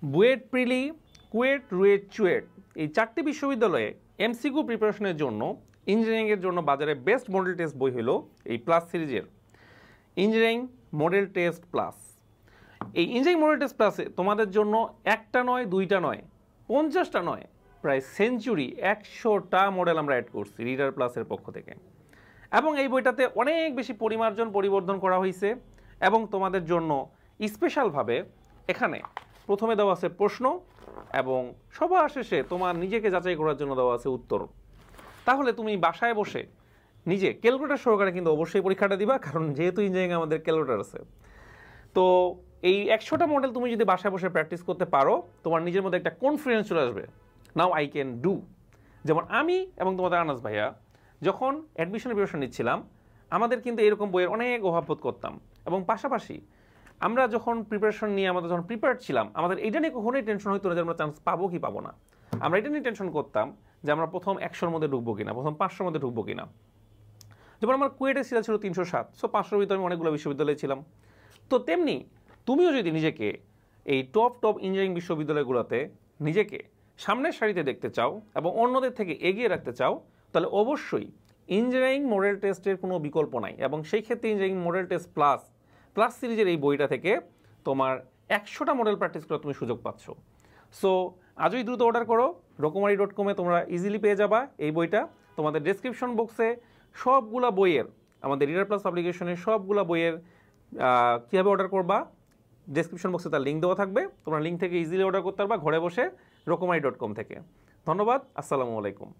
বুয়েট প্রিলি, কুয়েট, রুয়েট, চুয়েট এই 4টি বিশ্ববিদ্যালয়ে এমসিকিউ প্রিপারেশনের জন্য ইঞ্জিনিয়ারিংয়ের জন্য বাজারে বেস্ট মডেল টেস্ট বই হলো এই প্লাস সিরিজের ইঞ্জিনিয়ারিং মডেল টেস্ট প্লাস। এই ইঞ্জিনিয়ারিং মডেল টেস্ট প্লাসে তোমাদের জন্য একটা নয়, দুইটা নয়, 50টা নয়, প্রায় সেঞ্চুরি 100টা মডেল আমরা অ্যাড করছি রিডার প্লাসের পক্ষ থেকে। এবং এই বইটাতে অনেক বেশি পরিমার্জন পরিবর্তন করা হয়েছে এবং তোমাদের জন্য স্পেশালভাবে এখানে প্রথমে দেওয়া আছে প্রশ্ন এবং সবার শেষে তোমার নিজেকে যাচাই করার জন্য দেওয়া আছে উত্তর। তাহলে তুমি বাসায় বসে নিজে ক্যালকুলেটর সহকারে কিন্তু অবশ্যই পরীক্ষাটা দিবা, কারণ যেহেতু ইঞ্জিনিয়ারিং আমাদের ক্যালকুলেটর আছে। তো এই 100টা মডেল তুমি যদি বাসায় বসে প্র্যাকটিস করতে পারো, তোমার নিজের মধ্যে একটা কনফিডেন্স চলে আসবে, নাও আই ক্যান ডু। যেমন আমি এবং তোমাদের আনাস ভাইয়া যখন অ্যাডমিশনের প্রিপারেশন নিচ্ছিলাম, আমাদের কিন্তু এরকম বইয়ের অনেক অভাব বোধ করতাম। এবং পাশাপাশি আমরা যখন প্রিপারেশন নিয়ে আমাদের যখন প্রিপেয়ার ছিলাম, আমাদের এটা নিয়ে কখনোই টেনশন হইতো না যে আমরা চান্স পাবো কি পাবো না। আমরা এটা নিয়ে টেনশন করতাম যে আমরা প্রথম 100-র মধ্যে ঢুকবো কিনা, প্রথম 500-র মধ্যে ঢুকবো কিনা। যেমন আমার কুয়েটের সিলেবাস ছিল 307, সো 500-র ভিতরে আমি অনেকগুলো বিশ্ববিদ্যালয়ে ছিলাম। তো তেমনি তুমিও যদি নিজেকে এই টপ ইঞ্জিনিয়ারিং বিশ্ববিদ্যালয়গুলোতে নিজেকে সামনের সারিতে দেখতে চাও এবং অন্যদের থেকে এগিয়ে রাখতে চাও, তাহলে অবশ্যই ইঞ্জিনিয়ারিং মডেল টেস্টের কোনো বিকল্প নাই। এবং সেই ক্ষেত্রে ইঞ্জিনিয়ারিং মডেল টেস্ট প্লাস সিরিজের এই বইটা থেকে তোমার 100টা মডেল প্র্যাকটিস করার তুমি সুযোগ পাচ্ছ। সো আজই দ্রুত অর্ডার করো, rokumari.com-এ তোমরা ইজিলি পেয়ে যাবা এই বইটা। তোমাদের ডেসক্রিপশন বক্সে সবগুলা বইয়ের, আমাদের রিডার প্লাস পাবলিকেশনের সবগুলা বইয়ের কীভাবে অর্ডার করবা ডেসক্রিপশন বক্সে তার লিঙ্ক দেওয়া থাকবে। তোমরা লিঙ্ক থেকে ইজিলি অর্ডার করতে পারবা ঘরে বসে rokumari.com থেকে। ধন্যবাদ, আসসালামু আলাইকুম।